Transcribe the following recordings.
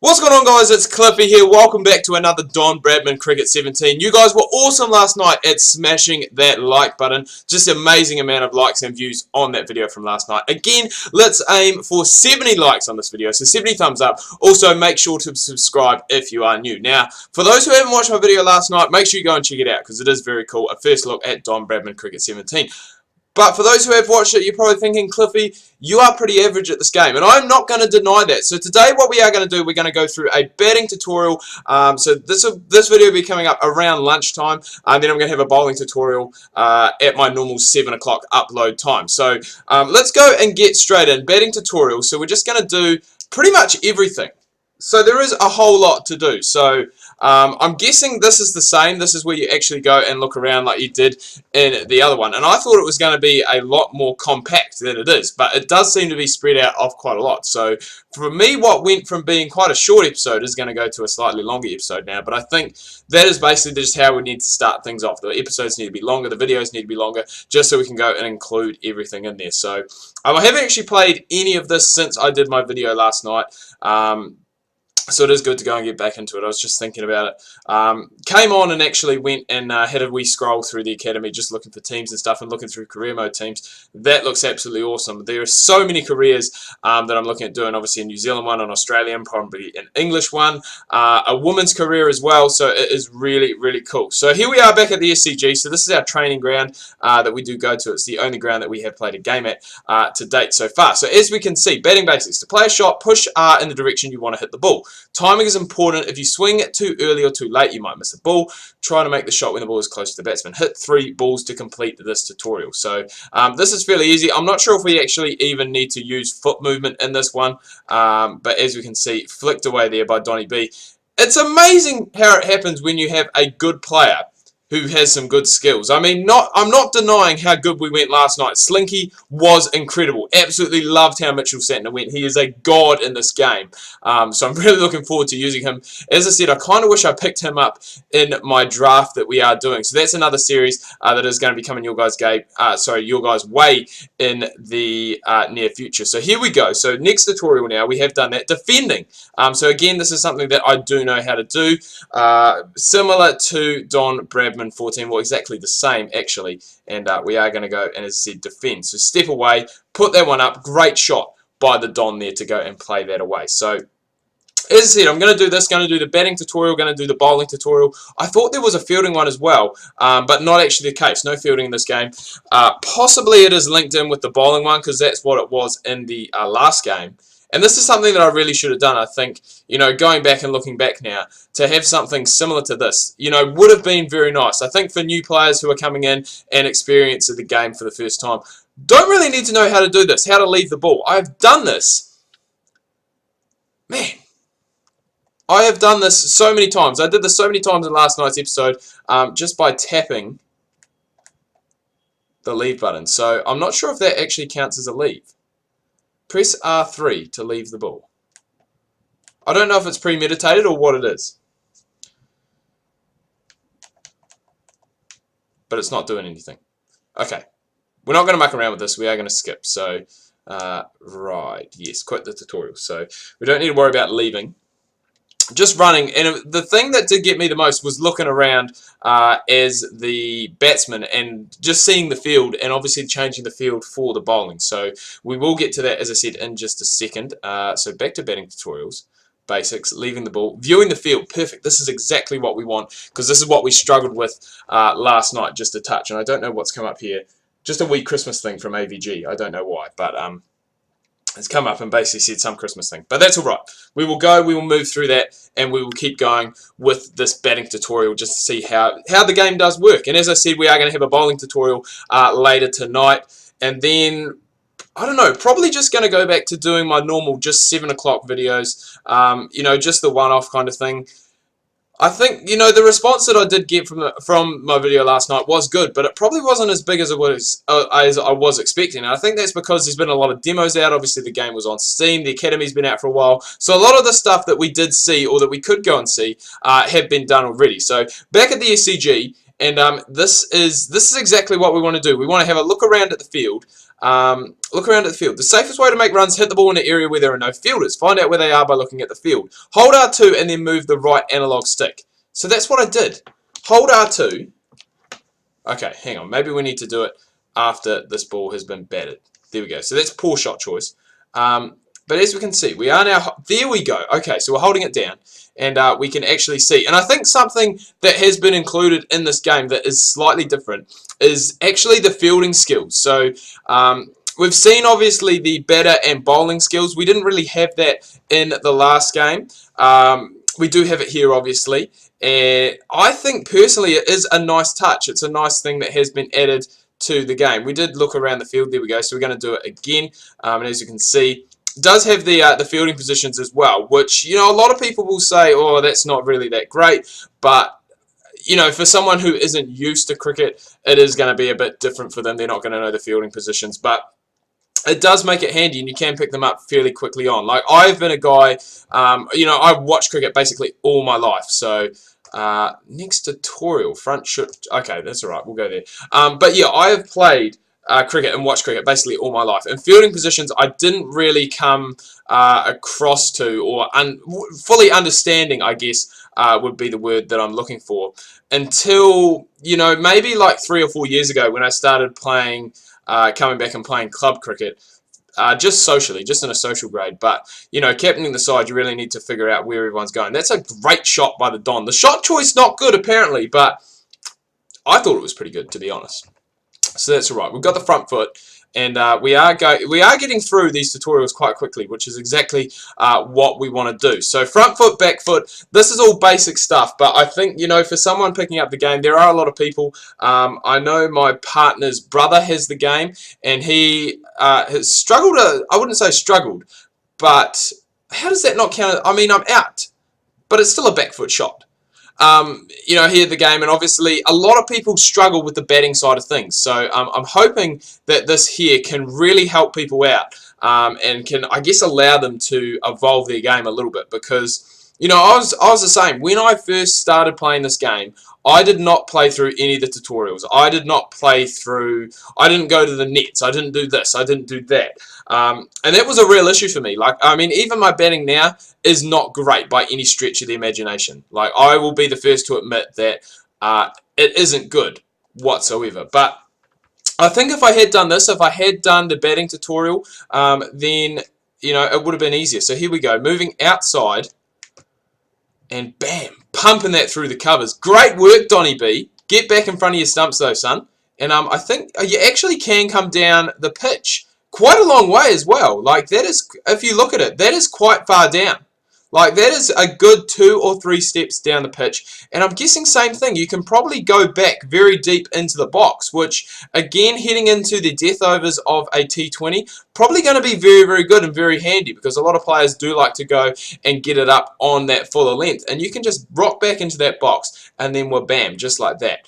What's going on, guys? It's Cliffy here. Welcome back to another Don Bradman Cricket 17. You guys were awesome last night at smashing that like button. Just amazing amount of likes and views on that video from last night. Again, let's aim for 70 likes on this video, so 70 thumbs up. Also, make sure to subscribe if you are new. Now, for those who haven't watched my video last night, make sure you go and check it out because it is very cool. A first look at Don Bradman Cricket 17. But for those who have watched it, you're probably thinking, Cliffy, you are pretty average at this game. And I'm not going to deny that. So today what we are going to do, we're going to go through a batting tutorial. So this video will be coming up around lunchtime. And then I'm going to have a bowling tutorial at my normal 7 o'clock upload time. So let's go and get straight in. Batting tutorial. So we're just going to do pretty much everything. So there is a whole lot to do. So I'm guessing this is the same. This is where you actually go and look around like you did in the other one. And I thought it was going to be a lot more compact than it is. But it does seem to be spread out off quite a lot. So for me, what went from being quite a short episode is going to go to a slightly longer episode now. But I think that is basically just how we need to start things off. The episodes need to be longer. The videos need to be longer just so we can go and include everything in there. So I haven't actually played any of this since I did my video last night. So it is good to go and get back into it. I was just thinking about it. Came on and actually went and had a wee scroll through the academy, just looking for teams and stuff and looking through career mode teams. That looks absolutely awesome. There are so many careers that I'm looking at doing. Obviously a New Zealand one, an Australian, probably an English one, a woman's career as well. So it is really, really cool. So here we are back at the SCG. So this is our training ground that we do go to. It's the only ground that we have played a game at to date so far. So as we can see, batting basics. To play a shot, push R in the direction you want to hit the ball. Timing is important. If you swing it too early or too late, you might miss a ball. Try to make the shot when the ball is close to the batsman. Hit 3 balls to complete this tutorial. So this is fairly easy. I'm not sure if we actually even need to use foot movement in this one. But as we can see, flicked away there by Donny B. It's amazing how it happens when you have a good player who has some good skills. I mean, I'm not denying how good we went last night. Slinky was incredible. Absolutely loved how Mitchell Santner went. He is a god in this game. So I'm really looking forward to using him. As I said, I kind of wish I picked him up in my draft that we are doing. So that's another series that is going to be coming your guys' way in the near future. So here we go. So next tutorial now, we have done that. Defending. So again, this is something that I do know how to do. Similar to Don Bradman 14, well, exactly the same actually, and we are going to go and, as I said, defend. So step away, put that one up. Great shot by the Don there to go and play that away. So as I said, I'm going to do this, going to do the batting tutorial, going to do the bowling tutorial. I thought there was a fielding one as well, but not actually the case. No fielding in this game. Possibly it is linked in with the bowling one because that's what it was in the last game. And this is something that I really should have done, I think, you know, going back and looking back now, to have something similar to this, you know, would have been very nice. I think for new players who are coming in and experiencing the game for the first time, don't really need to know how to do this, how to leave the ball. I've done this. Man. I have done this so many times. I did this so many times in last night's episode just by tapping the leave button. So I'm not sure if that actually counts as a leave. Press R3 to leave the ball. I don't know if it's premeditated or what it is. But it's not doing anything. Okay. We're not going to muck around with this. We are going to skip. So, right. Yes, quit the tutorial. So, we don't need to worry about leaving. Just running, and the thing that did get me the most was looking around as the batsman and just seeing the field and obviously changing the field for the bowling. So we will get to that, as I said, in just a second. So back to batting tutorials, basics, leaving the ball, viewing the field. Perfect. This is exactly what we want because this is what we struggled with last night, just a touch. And I don't know what's come up here. Just a wee Christmas thing from AVG. I don't know why, but it's come up and basically said some Christmas thing. But that's all right. We will go, we will move through that, and we will keep going with this batting tutorial just to see how the game does work. And as I said, we are going to have a bowling tutorial later tonight. And then, I don't know, probably just going to go back to doing my normal just 7 o'clock videos. You know, just the one-off kind of thing. I think, you know, the response that I did get from my video last night was good, but it probably wasn't as big as I was expecting. And I think that's because there's been a lot of demos out. Obviously, the game was on Steam. The Academy's been out for a while. So a lot of the stuff that we did see or that we could go and see have been done already. So back at the SCG, and this is exactly what we want to do. We want to have a look around at the field. Look around at the field. The safest way to make runs, hit the ball in an area where there are no fielders. Find out where they are by looking at the field. Hold R2 and then move the right analog stick. So that's what I did. Hold R2. Okay, hang on. Maybe we need to do it after this ball has been batted. There we go. So that's poor shot choice. But as we can see, we are now... There we go. Okay, so we're holding it down. And we can actually see. And I think something that has been included in this game that is slightly different is actually the fielding skills. So we've seen, obviously, the batter and bowling skills. We didn't really have that in the last game. We do have it here, obviously. And I think, personally, it is a nice touch. It's a nice thing that has been added to the game. We did look around the field. There we go. So we're going to do it again. And as you can see, it does have the fielding positions as well, which, you know, a lot of people will say, oh, that's not really that great. But, you know, for someone who isn't used to cricket, it is going to be a bit different for them. They're not going to know the fielding positions. But it does make it handy, and you can pick them up fairly quickly on. Like, I've been a guy, you know, I've watched cricket basically all my life. So, next tutorial, front shoot. Okay, that's all right. We'll go there. But, yeah, I have played cricket and watched cricket basically all my life. And fielding positions, I didn't really come across to, or fully understanding, I guess, would be the word that I'm looking for, until, you know, maybe like 3 or 4 years ago when I started playing... coming back and playing club cricket, just socially, just in a social grade. But, you know, captaining the side, you really need to figure out where everyone's going. That's a great shot by the Don. The shot choice, not good, apparently, but I thought it was pretty good, to be honest. So that's all right. We've got the front foot, and we are getting through these tutorials quite quickly, which is exactly what we want to do. So front foot, back foot, this is all basic stuff, but I think, you know, for someone picking up the game, there are a lot of people. I know my partner's brother has the game, and he has struggled, I wouldn't say struggled, but how does that not count? I mean, I'm out, but it's still a back foot shot. You know, here at the game, and obviously a lot of people struggle with the batting side of things. So I'm hoping that this here can really help people out, and can, I guess, allow them to evolve their game a little bit. Because, you know, I was the same. When I first started playing this game, I did not play through any of the tutorials. I did not play through, I didn't go to the nets. I didn't do this. I didn't do that. And that was a real issue for me. Like, I mean, even my batting now is not great by any stretch of the imagination. Like, I will be the first to admit that it isn't good whatsoever. But I think if I had done this, if I had done the batting tutorial, then, you know, it would have been easier. So here we go. Moving outside. And bam, pumping that through the covers. Great work, Donny B. Get back in front of your stumps, though, son. And I think you actually can come down the pitch quite a long way as well. Like, that is, if you look at it, that is quite far down. Like, that is a good 2 or 3 steps down the pitch. And I'm guessing same thing. You can probably go back very deep into the box, which, again, heading into the death overs of a T20, probably going to be very, very good and very handy, because a lot of players do like to go and get it up on that fuller length. And you can just rock back into that box, and then we're bam, just like that.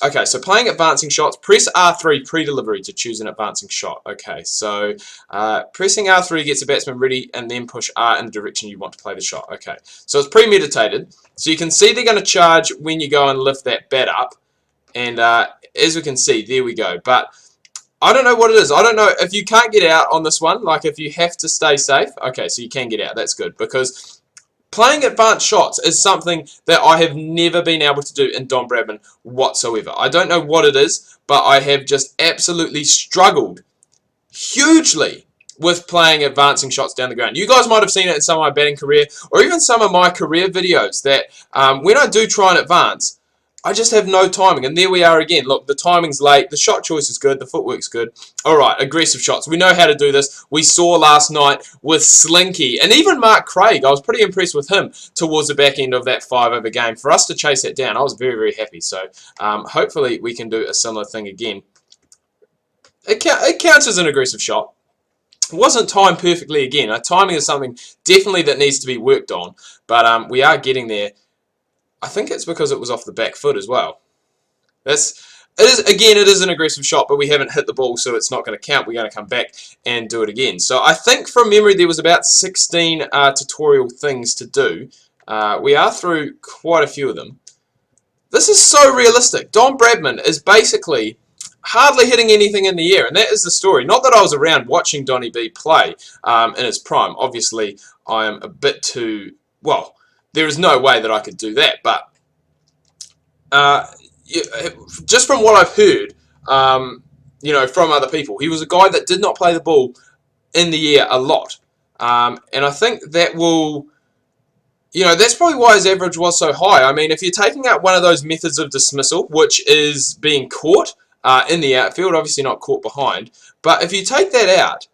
Okay, so playing advancing shots, press R3 pre-delivery to choose an advancing shot. Okay, so pressing R3 gets the batsman ready, and then push R in the direction you want to play the shot. Okay, so it's premeditated. So you can see they're going to charge when you go and lift that bat up. And as we can see, there we go. But I don't know what it is. I don't know if you can't get out on this one, like if you have to stay safe. Okay, so you can get out. That's good, because playing advanced shots is something that I have never been able to do in Don Bradman whatsoever. I don't know what it is, but I have just absolutely struggled hugely with playing advancing shots down the ground. You guys might have seen it in some of my batting career, or even some of my career videos, that when I do try and advance, I just have no timing. And there we are again. Look, the timing's late. The shot choice is good. The footwork's good. All right, aggressive shots. We know how to do this. We saw last night with Slinky. And even Mark Craig, I was pretty impressed with him towards the back end of that 5-over game. For us to chase that down, I was very, very happy. So hopefully we can do a similar thing again. It counts as an aggressive shot. It wasn't timed perfectly again. Timing is something definitely that needs to be worked on. But we are getting there. I think it's because it was off the back foot as well. It is an aggressive shot, but we haven't hit the ball, so it's not going to count. We're going to come back and do it again. So I think from memory there was about 16 tutorial things to do. We are through quite a few of them. This is so realistic. Don Bradman is basically hardly hitting anything in the air, and that is the story. Not that I was around watching Donny B play in his prime. Obviously, I am a bit too, well, there is no way that I could do that, but just from what I've heard, from other people, he was a guy that did not play the ball in the air a lot, and I think that will, that's probably why his average was so high. I mean, if you're taking out one of those methods of dismissal, which is being caught in the outfield, obviously not caught behind, but if you take that out,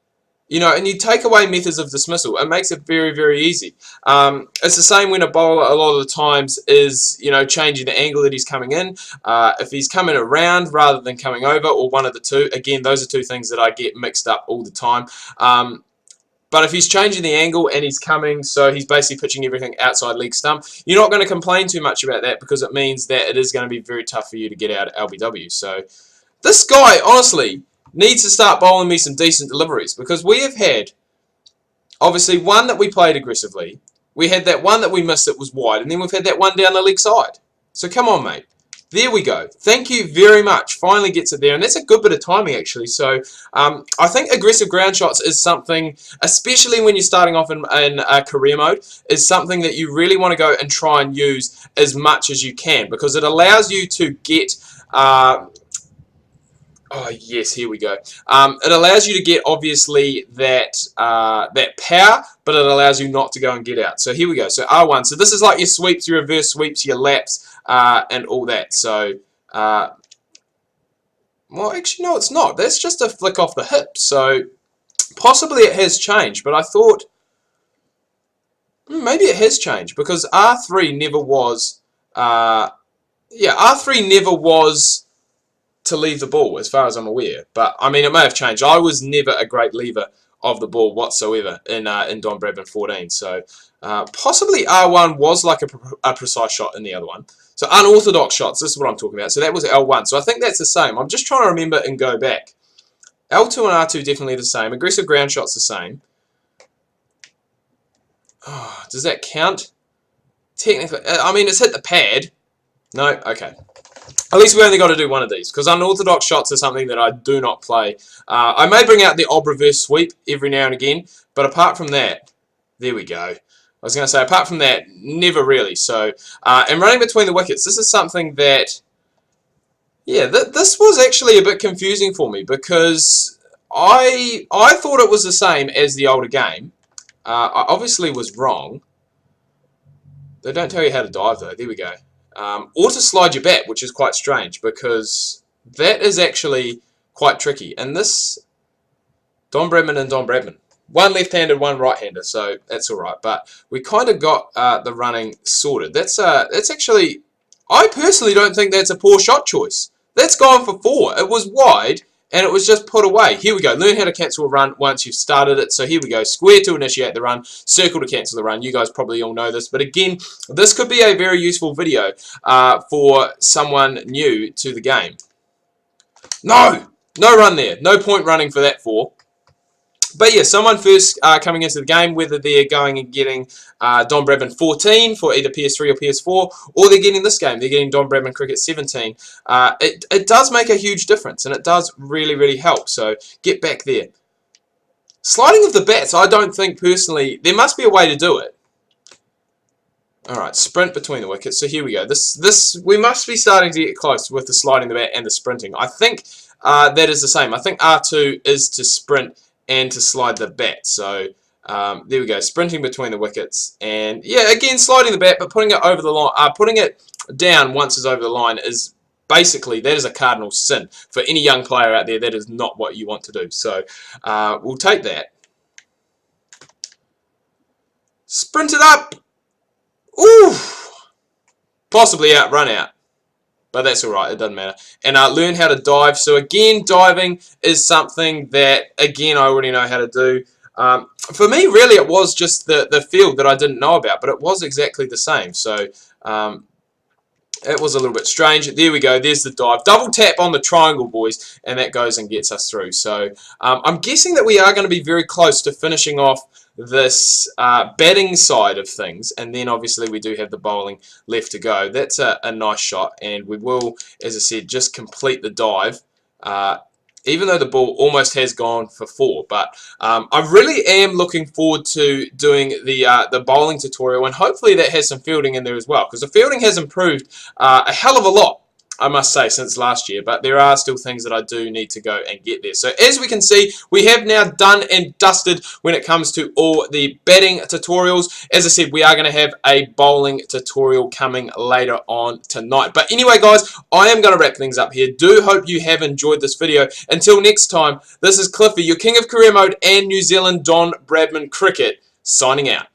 and you take away methods of dismissal, it makes it very, very easy. It's the same when a bowler a lot of the times is, changing the angle that he's coming in. If he's coming around rather than coming over, or one of the two, again, those are two things that I get mixed up all the time. But if he's changing the angle and he's coming, so he's basically pitching everything outside leg stump, you're not going to complain too much about that, because it means that it is going to be very tough for you to get out at LBW. So this guy, honestly, needs to start bowling me some decent deliveries, because we have had, obviously, one that we played aggressively. We had that one that we missed that was wide, and then we've had that one down the leg side. So come on, mate. There we go. Thank you very much. Finally gets it there, and that's a good bit of timing, actually. So I think aggressive ground shots is something, especially when you're starting off in career mode, is something that you really want to go and try and use as much as you can, because it allows you to get... oh yes, here we go. It allows you to get, obviously, that power, but it allows you not to go and get out. So here we go. So R1. So this is like your sweeps, your reverse sweeps, your laps, and all that. So, well, actually, no, it's not. That's just a flick off the hip. So possibly it has changed, but I thought maybe it has changed, because R3 never was. R3 never was to leave the ball, as far as I'm aware. But I mean, it may have changed. I was never a great lever of the ball whatsoever in Don Bradman 14. So possibly R1 was like a precise shot in the other one. So unorthodox shots, this is what I'm talking about. So that was L1. So I think that's the same. I'm just trying to remember and go back. L2 and R2 definitely the same. Aggressive ground shots the same. Oh, does that count? Technically, I mean, it's hit the pad. No? Okay. At least we only got to do one of these, because unorthodox shots are something that I do not play. I may bring out the odd reverse sweep every now and again, but apart from that, there we go. I was going to say, apart from that, never really. So, and running between the wickets, this is something that, yeah, this was actually a bit confusing for me, because I thought it was the same as the older game. I obviously was wrong. They don't tell you how to dive, though. There we go. Or to slide your bat, which is quite strange, because that is actually quite tricky. And this, Don Bradman and Don Bradman. One left-handed, one right-hander, so that's alright. But we kind of got the running sorted. That's actually, I personally don't think that's a poor shot choice. That's gone for 4. It was wide, and it was just put away. Here we go. Learn how to cancel a run once you've started it. So here we go. Square to initiate the run. Circle to cancel the run. You guys probably all know this. But again, this could be a very useful video for someone new to the game. No! No run there. No point running for that 4. But yeah, someone first coming into the game, whether they're going and getting Don Bradman 14 for either PS3 or PS4, or they're getting this game, they're getting Don Bradman Cricket 17, it does make a huge difference, and it does really, really help. So get back there. Sliding of the bats, I don't think personally, there must be a way to do it. Alright, sprint between the wickets. So here we go. We must be starting to get close with the sliding the bat and the sprinting. I think that is the same. I think R2 is to sprint and to slide the bat. So there we go, sprinting between the wickets, and yeah, again sliding the bat, but putting it over the line, putting it down once it's over the line is basically, that is a cardinal sin for any young player out there. That is not what you want to do. So we'll take that, sprint it up, ooh, possibly run out. But that's alright, it doesn't matter. And learn how to dive. So again, diving is something that, again, I already know how to do. For me, really, it was just the field that I didn't know about, but it was exactly the same. So it was a little bit strange. There we go, there's the dive. Double tap on the triangle, boys, and that goes and gets us through. So I'm guessing that we are going to be very close to finishing off this batting side of things, and then obviously we do have the bowling left to go. That's a nice shot, and we will, as I said, just complete the dive even though the ball almost has gone for 4. But I really am looking forward to doing the bowling tutorial, and hopefully that has some fielding in there as well, because the fielding has improved a hell of a lot, I must say, since last year, but there are still things that I do need to go and get there. So as we can see, we have now done and dusted when it comes to all the batting tutorials. As I said, we are going to have a bowling tutorial coming later on tonight. But anyway, guys, I am going to wrap things up here. Do hope you have enjoyed this video. Until next time, this is Cliffy, your King of Career Mode and New Zealand Don Bradman Cricket, signing out.